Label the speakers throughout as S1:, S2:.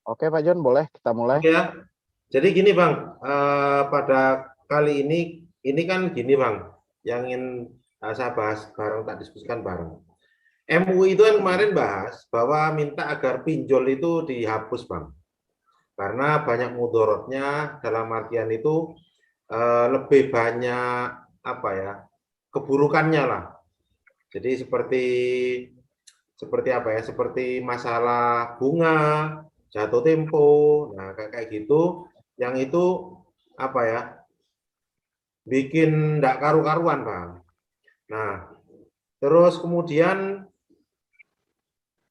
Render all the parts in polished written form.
S1: Oke Pak John, boleh kita mulai?
S2: Oke ya. Jadi gini Bang, pada kali ini kan gini Bang, yang ingin saya bahas bareng, tak diskusikan bareng. MUI itu kan kemarin bahas bahwa minta agar pinjol itu dihapus Bang, karena banyak mudorotnya dalam artian itu lebih banyak apa ya, keburukannya lah. Jadi seperti seperti apa ya, seperti masalah bunga, jatuh tempo, nah kayak gitu, yang itu apa ya, bikin nggak karu-karuan Bang. Nah, terus kemudian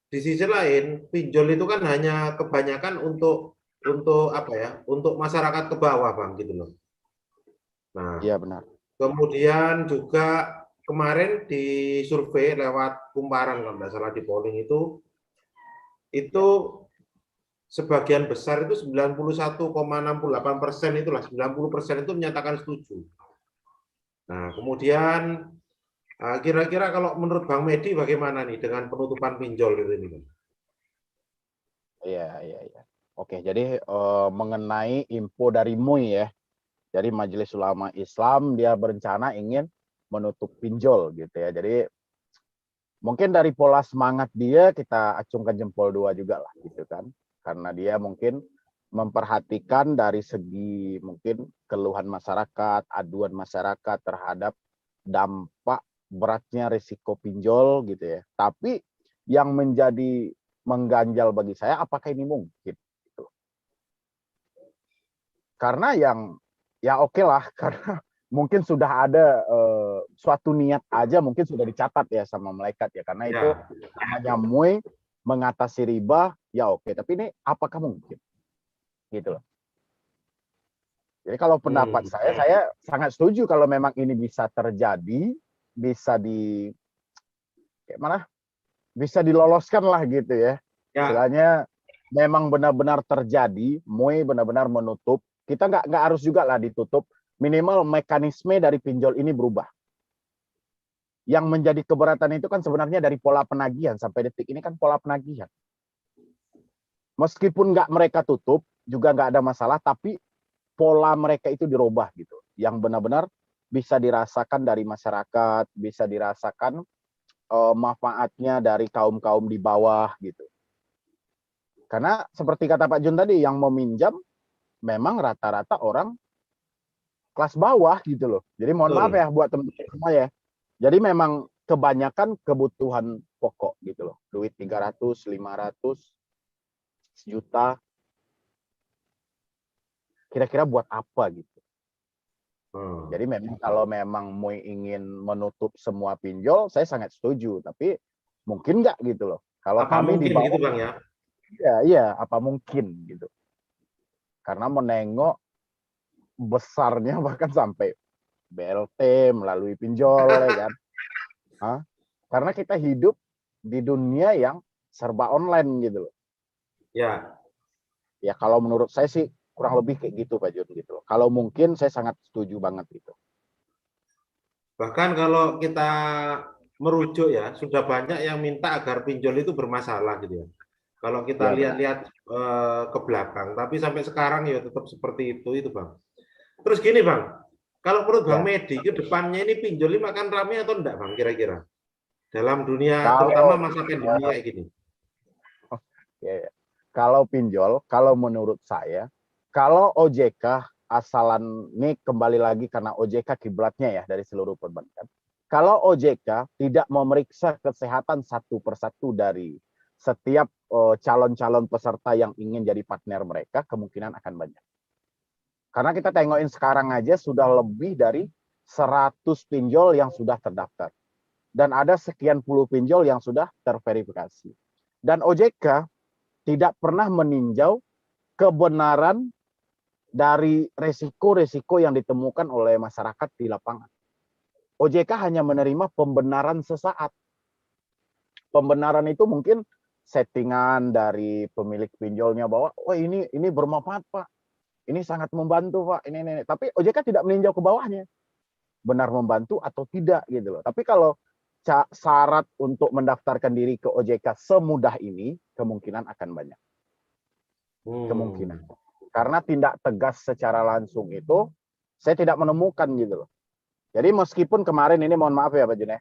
S2: di sisi lain, pinjol itu kan hanya kebanyakan untuk apa ya, untuk masyarakat ke bawah Bang gitu loh. Nah,
S1: Iya benar.
S2: kemudian juga kemarin di survei lewat Kumparan kalau nggak salah di polling itu sebagian besar itu 91,68% itulah 90% itu menyatakan setuju. Nah, kemudian kira-kira kalau menurut Bang Medi bagaimana nih dengan penutupan pinjol itu ini?
S1: Iya, iya, iya. Oke, jadi mengenai info dari MUI ya. Jadi Majelis Ulama Islam dia berencana ingin menutup pinjol gitu ya. Jadi mungkin dari pola semangat dia kita acungkan jempol dua juga lah gitu kan. Karena dia mungkin memperhatikan dari segi mungkin keluhan masyarakat, aduan masyarakat terhadap dampak beratnya risiko pinjol gitu ya. Tapi yang menjadi mengganjal bagi saya apakah ini mungkin gitu. Karena yang ya oke lah karena mungkin sudah ada suatu niat aja mungkin sudah dicatat ya sama malaikat ya karena itu
S2: Ya,
S1: namanya MUI mengatasi riba ya oke tapi ini apakah mungkin gitu loh. Jadi kalau pendapat
S2: hmm,
S1: saya sangat setuju kalau memang ini bisa terjadi, bisa di kayak mana? Bisa diloloskan lah gitu ya.
S2: ya,
S1: Istilahnya memang benar-benar terjadi, MUI benar-benar menutup. Kita nggak harus juga lah ditutup. Minimal mekanisme dari pinjol ini berubah. Yang menjadi keberatan itu kan sebenarnya dari pola penagihan sampai detik ini kan pola penagihan. Meskipun nggak mereka tutup, juga nggak ada masalah, tapi pola mereka itu dirubah gitu. Yang benar-benar bisa dirasakan dari masyarakat, bisa dirasakan manfaatnya dari kaum-kaum di bawah gitu. Karena seperti kata Pak Jun tadi, yang meminjam memang rata-rata orang kelas bawah gitu loh. Jadi mohon maaf
S2: betul.
S1: ya buat teman-teman semua ya. Jadi memang kebanyakan kebutuhan pokok gitu loh. Duit 300, 500, sejuta, kira-kira buat apa gitu.
S2: Hmm.
S1: Jadi memang kalau memang MUI ingin menutup semua pinjol, saya sangat setuju. Tapi mungkin nggak gitu loh. Kalau
S2: Apa
S1: kami di
S2: mungkin gitu
S1: bawah,
S2: Bang ya?
S1: ya iya, apa mungkin gitu. Karena menengok besarnya bahkan sampai BLT melalui pinjol ya kan. Hah? Karena kita hidup di dunia yang serba online gitu loh.
S2: Ya,
S1: Ya kalau menurut saya sih kurang lebih kayak gitu Pak Jun gitu loh. Kalau mungkin saya sangat setuju banget gitu.
S2: bahkan kalau kita merujuk ya, sudah banyak yang minta agar pinjol itu bermasalah gitu ya. Kalau kita
S1: Ya benar.
S2: lihat-lihat ke belakang, tapi sampai sekarang ya tetap seperti itu Bang. Terus gini Bang, kalau menurut Bang
S1: Ya.
S2: Medi ke depannya ini pinjol ini makan rame atau enggak Bang kira-kira? Dalam dunia terutama
S1: Kalau
S2: masa pandemi kayak gini.
S1: ya, ya. Kalau pinjol, kalau menurut saya, kalau OJK asalan ini kembali lagi karena OJK kiblatnya ya dari seluruh perbankan. Kalau OJK tidak memeriksa kesehatan satu persatu dari setiap calon-calon peserta yang ingin jadi partner mereka, kemungkinan akan banyak. Karena kita tengokin sekarang aja sudah lebih dari 100 pinjol yang sudah terdaftar. Dan ada sekian puluh pinjol yang sudah terverifikasi. Dan OJK tidak pernah meninjau kebenaran dari resiko-resiko yang ditemukan oleh masyarakat di lapangan. OJK hanya menerima pembenaran sesaat. Pembenaran itu mungkin settingan dari pemilik pinjolnya bahwa oh ini bermanfaat Pak, ini sangat membantu Pak, ini. Tapi OJK tidak meninjau ke bawahnya, benar membantu atau tidak gitu loh. Tapi kalau syarat untuk mendaftarkan diri ke OJK semudah ini, kemungkinan akan banyak. kemungkinan. Karena tindak tegas secara langsung itu saya tidak menemukan gitu loh. Jadi meskipun kemarin ini mohon maaf ya Pak Jun ya.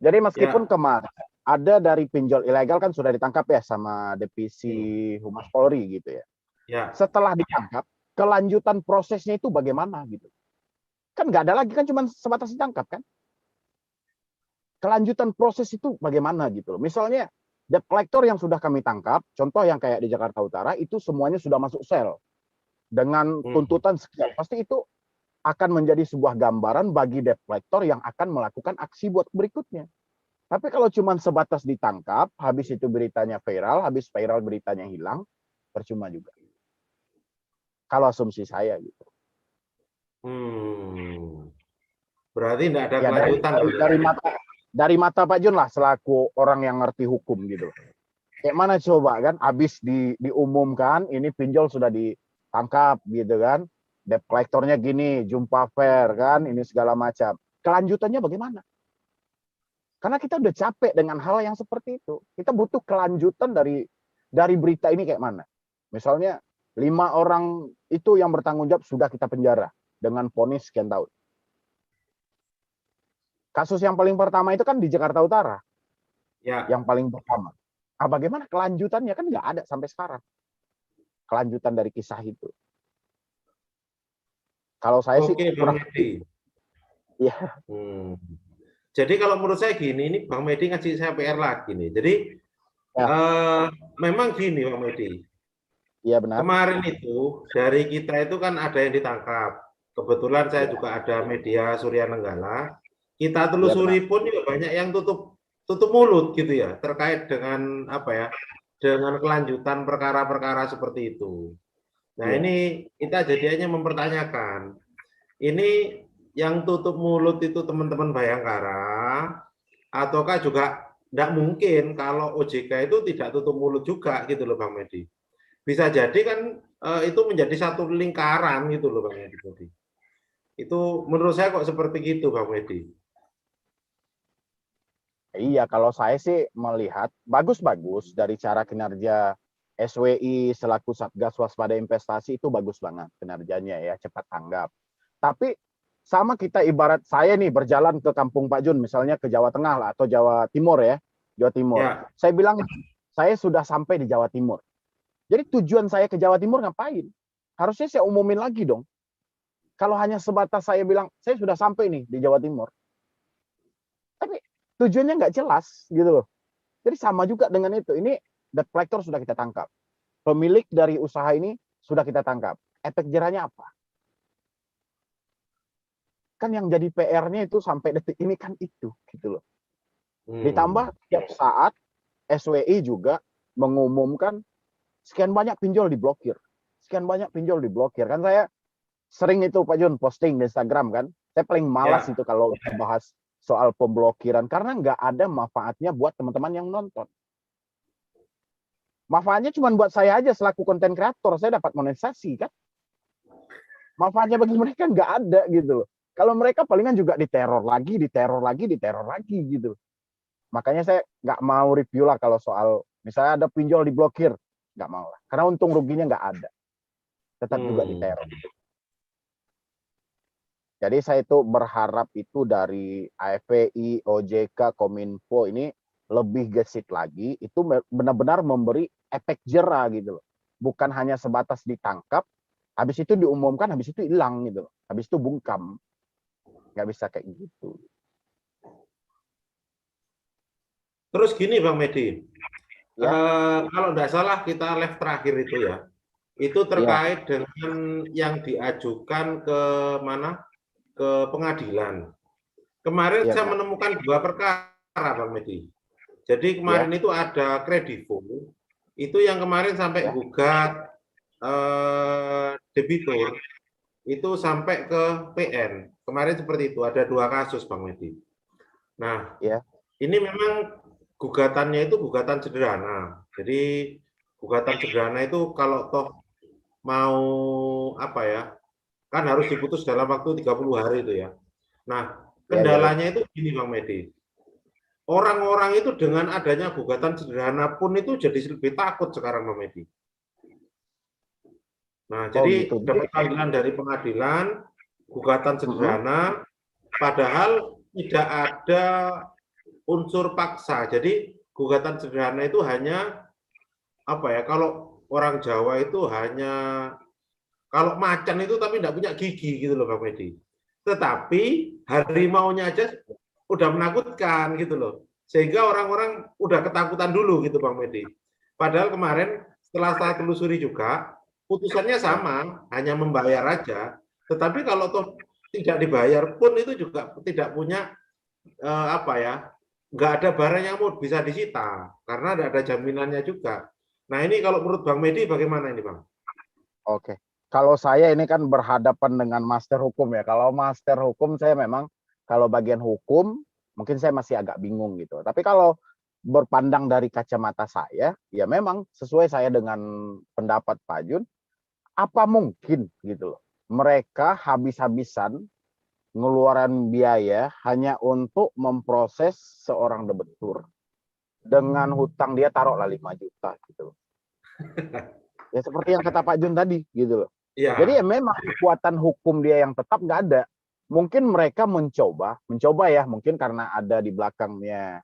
S1: Jadi meskipun kemarin ada dari pinjol ilegal kan sudah ditangkap ya sama Divisi Humas Polri gitu ya. Setelah ditangkap, kelanjutan prosesnya itu bagaimana gitu. Kan nggak ada lagi, kan cuma sebatas ditangkap kan. Kelanjutan proses itu bagaimana gitu loh. Misalnya debt collector yang sudah kami tangkap, contoh yang kayak di Jakarta Utara, itu semuanya sudah masuk sel dengan tuntutan sekian. Pasti itu akan menjadi sebuah gambaran bagi debt collector yang akan melakukan aksi buat berikutnya. Tapi kalau cuma sebatas ditangkap, habis itu beritanya viral, habis viral beritanya hilang, percuma juga. Kalau asumsi saya gitu.
S2: Berarti tidak ada
S1: ya,
S2: kelanjutan.
S1: Dari mata Pak Jun lah, selaku orang yang ngerti hukum gitu. Kayak mana coba kan, habis diumumkan, ini pinjol sudah ditangkap gitu kan. Debt collectornya gini, jumpa fair kan, ini segala macam. Kelanjutannya bagaimana? Karena kita udah capek dengan hal yang seperti itu. Kita butuh kelanjutan dari berita ini kayak mana. Misalnya 5 orang itu yang bertanggung jawab sudah kita penjara dengan vonis sekian tahun. Kasus yang paling pertama itu kan di Jakarta Utara.
S2: Ya.
S1: Yang paling pertama. Nah, bagaimana kelanjutannya? Kan nggak ada sampai sekarang. Kelanjutan dari kisah itu. Kalau saya sih
S2: Bang Medi.
S1: Ya.
S2: Jadi kalau menurut saya gini, ini Bang Medi ngasih saya PR lagi nih. Jadi memang gini Bang Medi.
S1: Iya benar.
S2: Kemarin itu dari kita itu kan ada yang ditangkap. Kebetulan saya juga ada media Surya Nenggala. Kita telusuri pun juga banyak yang tutup mulut gitu ya terkait dengan apa ya, dengan kelanjutan perkara-perkara seperti itu. Nah ini kita jadinya mempertanyakan, ini yang tutup mulut itu teman-teman Bayangkara, ataukah juga tidak mungkin kalau OJK itu tidak tutup mulut juga gitu loh Bang Medi. Bisa jadi kan itu menjadi satu lingkaran gitu loh Bang Medi. Itu menurut saya kok seperti gitu Bang Medi.
S1: Iya, kalau saya sih melihat bagus-bagus dari cara kinerja SWI selaku Satgas Waspada Investasi itu bagus banget kinerjanya ya, cepat tanggap. Tapi sama kita ibarat saya nih berjalan ke kampung Pak Jun, misalnya ke Jawa Tengah lah atau Jawa Timur ya, Jawa Timur. Ya. Saya bilang saya sudah sampai di Jawa Timur. Jadi tujuan saya ke Jawa Timur ngapain? Harusnya saya umumin lagi dong. Kalau hanya sebatas saya bilang saya sudah sampai nih di Jawa Timur. Tapi tujuannya nggak jelas gitu loh. Jadi sama juga dengan itu. Ini debt collector sudah kita tangkap. Pemilik dari usaha ini sudah kita tangkap. Efek jerahnya apa? Kan yang jadi PR-nya itu sampai detik ini kan itu gitu loh. Ditambah tiap saat SWI juga mengumumkan sekian banyak pinjol diblokir. Sekian banyak pinjol diblokir. Kan saya sering itu Pak Jun posting di Instagram kan. Saya paling malas itu kalau bahas soal pemblokiran karena nggak ada manfaatnya buat teman-teman yang nonton. Manfaatnya cuma buat saya aja selaku konten kreator, saya dapat monetisasi kan. Manfaatnya bagi mereka nggak ada gitu loh. Kalau mereka palingan juga diteror lagi gitu. Makanya saya nggak mau review lah kalau soal misalnya ada pinjol diblokir, nggak mau lah. Karena untung ruginya nggak ada. Tetap juga diteror. Jadi saya itu berharap itu dari AFPI, OJK, Kominfo ini lebih gesit lagi, itu benar-benar memberi efek jera gitu loh. Bukan hanya sebatas ditangkap, habis itu diumumkan, habis itu hilang gitu loh. Habis itu bungkam. Nggak bisa kayak gitu.
S2: Terus gini Bang Medi, kalau nggak salah kita live terakhir itu ya, itu terkait dengan yang diajukan ke mana? Ke pengadilan. Kemarin saya menemukan 2 perkara Bang Medi. Jadi kemarin itu ada Kredivo, itu yang kemarin sampai gugat debitur, itu sampai ke PN. Kemarin seperti itu, ada 2 kasus Bang Medi. Nah, ini memang gugatannya itu gugatan sederhana. Jadi gugatan sederhana itu kalau toh mau apa ya, kan harus diputus dalam waktu 30 hari itu ya. Nah, kendalanya itu gini Bang Medi. Orang-orang itu dengan adanya gugatan sederhana pun itu jadi lebih takut sekarang Bang Medi. Nah,
S1: Oh
S2: jadi
S1: gitu.
S2: dapat panggilan dari pengadilan, gugatan sederhana, padahal tidak ada unsur paksa. Jadi gugatan sederhana itu hanya apa ya? Kalau orang Jawa itu hanya kalau macan itu tapi tidak punya gigi gitu loh Bang Medi. Tetapi harimaunya aja udah menakutkan gitu loh. Sehingga orang-orang udah ketakutan dulu gitu Bang Medi. Padahal kemarin setelah saya telusuri juga putusannya
S1: Ya.
S2: sama, hanya membayar aja. Tetapi kalau toh tidak dibayar pun itu juga tidak punya apa ya, nggak ada barang yang mau bisa disita karena tidak ada jaminannya juga. Nah ini kalau menurut Bang Medi bagaimana ini Bang?
S1: Oke. Kalau saya ini kan berhadapan dengan master hukum ya. Kalau master hukum saya memang kalau bagian hukum mungkin saya masih agak bingung gitu. Tapi kalau berpandang dari kacamata saya, ya memang sesuai saya dengan pendapat Pak Jun, apa mungkin gitu loh. Mereka habis-habisan ngeluaran biaya hanya untuk memproses seorang debitur dengan hutang dia taruhlah 5 juta gitu loh. Ya seperti yang kata Pak Jun tadi gitu loh. Jadi ya
S2: Ya,
S1: memang kekuatan hukum dia yang tetap nggak ada. Mungkin mereka mencoba ya, mungkin karena ada di belakangnya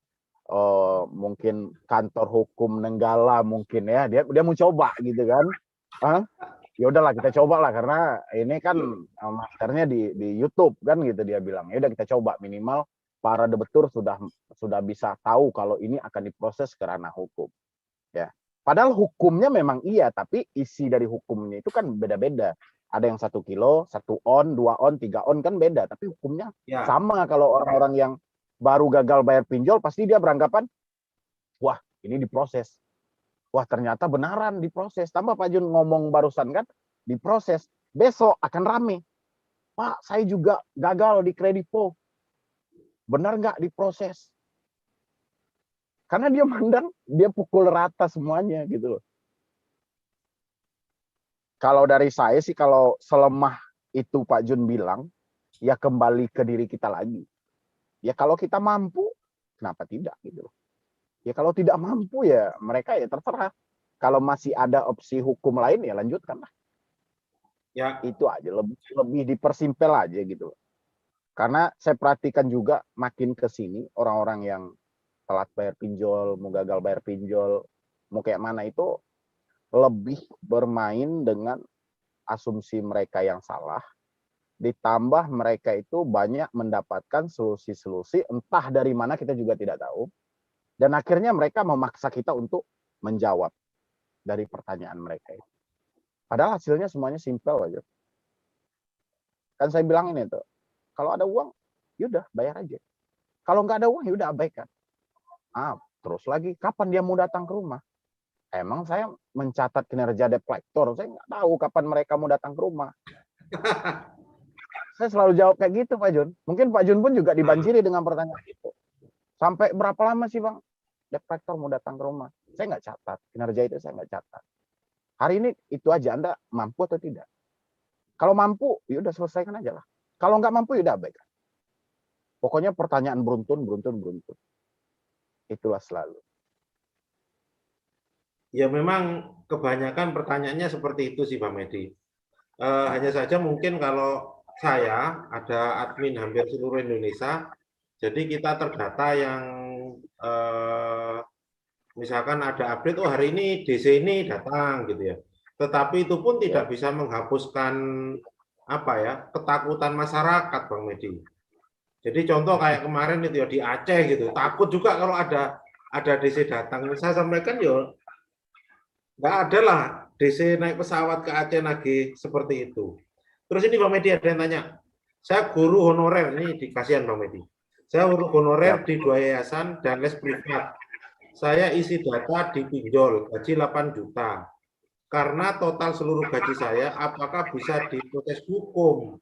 S1: mungkin kantor hukum Nenggala mungkin ya, dia mau coba gitu kan. Hah? Ya udahlah kita coba lah karena ini kan masternya di YouTube kan gitu dia bilang. Ya udah kita coba minimal para debitur sudah bisa tahu kalau ini akan diproses ke ranah hukum. Ya. Padahal hukumnya memang iya, tapi isi dari hukumnya itu kan beda-beda. Ada yang 1 kilo, 1 on, 2 on, 3 on kan beda. Tapi hukumnya
S2: ya.
S1: sama. Kalau orang-orang yang baru gagal bayar pinjol, pasti dia beranggapan, wah ini diproses. Wah ternyata benaran diproses. Tambah Pak Jun ngomong barusan kan, diproses. Besok akan rame. Pak, saya juga gagal di Kredipo. Benar nggak diproses? Karena dia mandang, dia pukul rata semuanya gitu loh. Kalau dari saya sih kalau selemah itu Pak Jun bilang, ya kembali ke diri kita lagi. Ya kalau kita mampu, kenapa tidak gitu loh. Ya kalau tidak mampu ya mereka ya terserah. Kalau masih ada opsi hukum lain ya lanjutkan lah.
S2: Ya,
S1: Itu aja, lebih dipersimpel aja gitu loh. Karena saya perhatikan juga makin ke sini orang-orang yang telat bayar pinjol, mau gagal bayar pinjol, mau kayak mana itu lebih bermain dengan asumsi mereka yang salah, ditambah mereka itu banyak mendapatkan solusi-solusi entah dari mana kita juga tidak tahu, dan akhirnya mereka memaksa kita untuk menjawab dari pertanyaan mereka itu. Padahal hasilnya semuanya simpel aja. Kan saya bilang ini tuh, kalau ada uang, yaudah bayar aja. Kalau nggak ada uang, yaudah abaikan. Terus lagi, kapan dia mau datang ke rumah? Emang saya mencatat kinerja debt collector, saya nggak tahu kapan mereka mau datang ke rumah. Saya selalu jawab kayak gitu Pak Jun. Mungkin Pak Jun pun juga dibanjiri dengan pertanyaan itu. Sampai berapa lama sih Bang debt collector mau datang ke rumah? Saya nggak catat. Kinerja itu saya nggak catat. Hari ini itu aja, Anda mampu atau tidak? Kalau mampu, ya udah selesaikan aja lah. Kalau nggak mampu, ya udah abaikan. Pokoknya pertanyaan beruntun, beruntun, beruntun. Itulah selalu.
S2: ya memang kebanyakan pertanyaannya seperti itu sih Bang Medi. Hanya saja mungkin kalau saya ada admin hampir seluruh Indonesia, jadi kita terdata yang misalkan ada update, oh hari ini DC ini datang gitu ya. Tetapi itu pun
S1: Ya,
S2: tidak bisa menghapuskan apa ya ketakutan masyarakat Bang Medi. Jadi contoh kayak kemarin itu ya di Aceh gitu, takut juga kalau ada DC datang. Saya sampaikan ya nggak ada lah DC naik pesawat ke Aceh lagi seperti itu. Terus ini Bang Medi ada yang tanya, saya guru honorer, ini dikasihan Bang Medi. Saya guru honorer
S1: siap.
S2: di 2 yayasan dan les privat. Saya isi data di pinjol, gaji 8 juta. Karena total seluruh gaji saya, apakah bisa diproses hukum?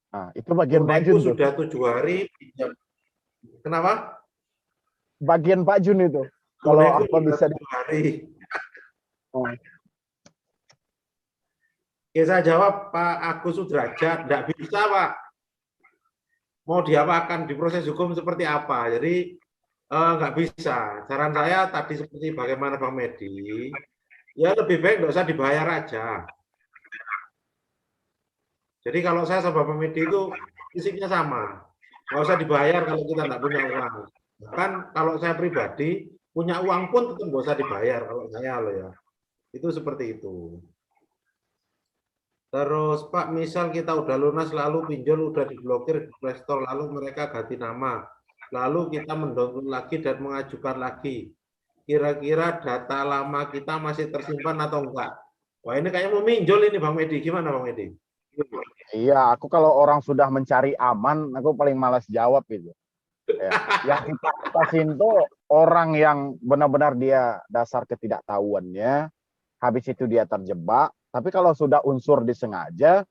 S1: Nah, itu bagian Pak
S2: Tunaiku
S1: Jun tuh.
S2: sudah 7 hari. Kenapa?
S1: Bagian Pak Jun itu. Kalau
S2: Tunaiku
S1: apa
S2: sudah
S1: bisa
S2: 7 hari.
S1: oh,
S2: Ya saya jawab Pak Agus Sudrajat, tidak bisa Pak. Mau diapakan, diproses hukum seperti apa? Jadi nggak bisa. Saran saya tadi seperti bagaimana Bang Medi, Ya lebih baik nggak usah dibayar aja. Jadi kalau saya sama Bang Medi itu prinsipnya sama. Nggak usah dibayar kalau kita nggak punya uang. Bahkan kalau saya pribadi, punya uang pun tetap nggak usah dibayar kalau saya loh ya. Itu seperti itu. Terus Pak, misal kita udah lunas lalu pinjol udah diblokir di Play Store, lalu mereka ganti nama. Lalu kita mendownload lagi dan mengajukan lagi. Kira-kira data lama kita masih tersimpan atau enggak? Wah ini kayak mau minjol ini Bang Medi. Gimana Bang Medi?
S1: Iya, aku kalau orang sudah mencari aman, aku paling malas jawab itu. Ya. Yang kita atasin tuh orang yang benar-benar dia dasar ketidaktahuannya, habis itu dia terjebak. Tapi kalau sudah unsur disengaja,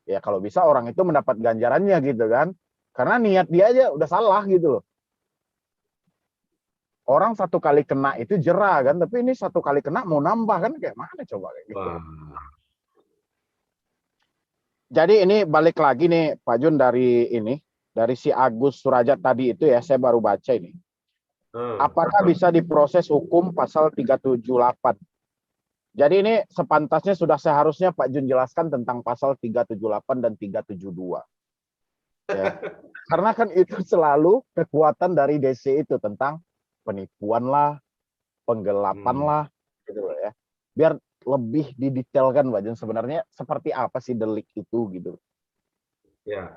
S1: ya kalau bisa orang itu mendapat ganjarannya gitu kan. Karena niat dia aja udah salah gitu loh. Orang satu kali kena itu jerah kan, tapi ini satu kali kena mau nambah kan kayak mana coba kayak gitu.
S2: Wah.
S1: Jadi ini balik lagi nih Pak Jun dari si Agus Surajat tadi itu ya, saya baru baca ini. Apakah bisa diproses hukum pasal 378? Jadi ini sepantasnya sudah seharusnya Pak Jun jelaskan tentang pasal 378 dan 372. Ya. Karena kan itu selalu kekuatan dari DC itu tentang penipuan lah, penggelapan lah, gitu ya. Biar lebih didetailkan Pak Jun sebenarnya seperti apa sih delik itu gitu.
S2: Ya.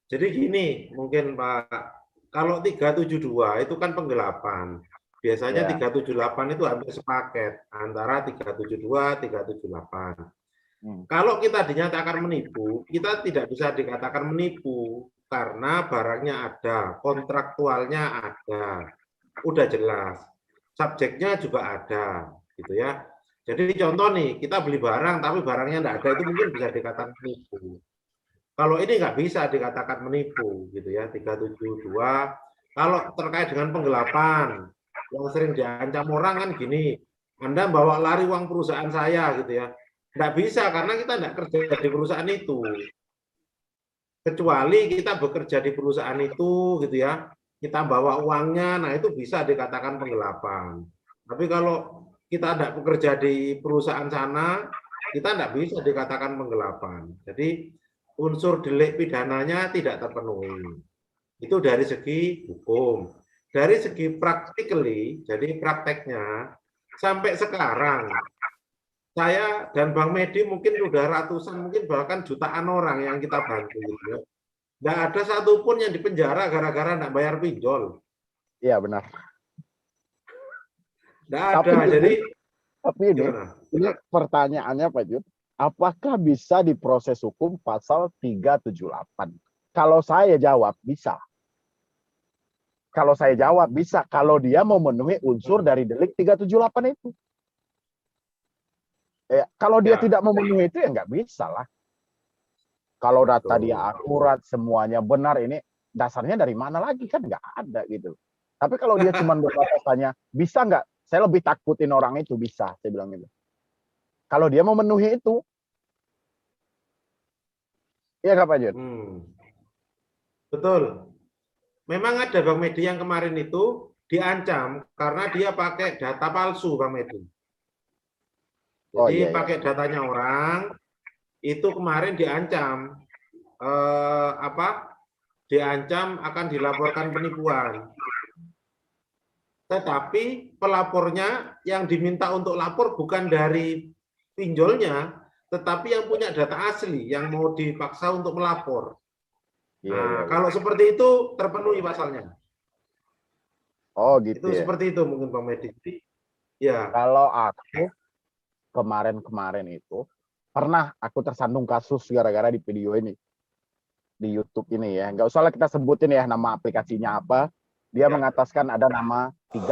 S2: Jadi gini, mungkin Pak, kalau 372 itu kan penggelapan. Biasanya
S1: Ya.
S2: 378 itu hampir sepaket antara 372, 378. Kalau kita dinyatakan menipu, kita tidak bisa dikatakan menipu karena barangnya ada, kontraktualnya ada, udah jelas. Subjeknya juga ada, gitu ya. Jadi contoh nih, kita beli barang tapi barangnya tidak ada, itu mungkin bisa dikatakan menipu. Kalau ini nggak bisa dikatakan menipu, gitu ya, 372. Kalau terkait dengan penggelapan, yang sering diancam orang kan gini, Anda bawa lari uang perusahaan saya, gitu ya. Nggak bisa, karena kita nggak kerja di perusahaan itu. Kecuali kita bekerja di perusahaan itu, gitu ya, kita bawa uangnya, nah itu bisa dikatakan penggelapan. Tapi kalau kita tidak bekerja di perusahaan sana, kita tidak bisa dikatakan penggelapan. Jadi unsur delik pidananya tidak terpenuhi. Itu dari segi hukum. Dari segi practically, jadi prakteknya, sampai sekarang, saya dan Bang Medi mungkin sudah ratusan, mungkin bahkan jutaan orang yang kita bantu. Gitu ya. Nggak ada satupun yang dipenjara gara-gara nggak bayar pinjol.
S1: Iya benar.
S2: Nggak ada.
S1: Tapi ini pertanyaannya Pak Jun, apakah bisa diproses hukum pasal 378? Kalau saya jawab bisa. Kalau saya jawab bisa, kalau dia memenuhi unsur dari delik 378 itu. Ya, kalau dia tidak memenuhi itu ya nggak bisa lah. Kalau data dia akurat, semuanya benar, ini dasarnya dari mana lagi kan nggak ada gitu. Tapi kalau dia cuma berbatas tanya, bisa nggak? Saya lebih takutin orang itu, bisa, saya bilang gitu. Kalau dia memenuhi itu, iya nggak Pak Jun?
S2: Betul. Memang ada Bang Medi yang kemarin itu diancam karena dia pakai data palsu Bang Medi. Jadi pakai datanya orang, itu kemarin diancam diancam akan dilaporkan penipuan. Tetapi pelapornya yang diminta untuk lapor bukan dari pinjolnya, tetapi yang punya data asli yang mau dipaksa untuk melapor. Nah, kalau seperti itu terpenuhi pasalnya.
S1: Oh gitu.
S2: Itu seperti itu mungkin Pak Medi. Ya.
S1: Kalau aku kemarin itu pernah aku tersandung kasus gara-gara di video ini di YouTube ini ya. Nggak usah lah kita sebutin ya nama aplikasinya apa. Dia mengataskan ada nama 3.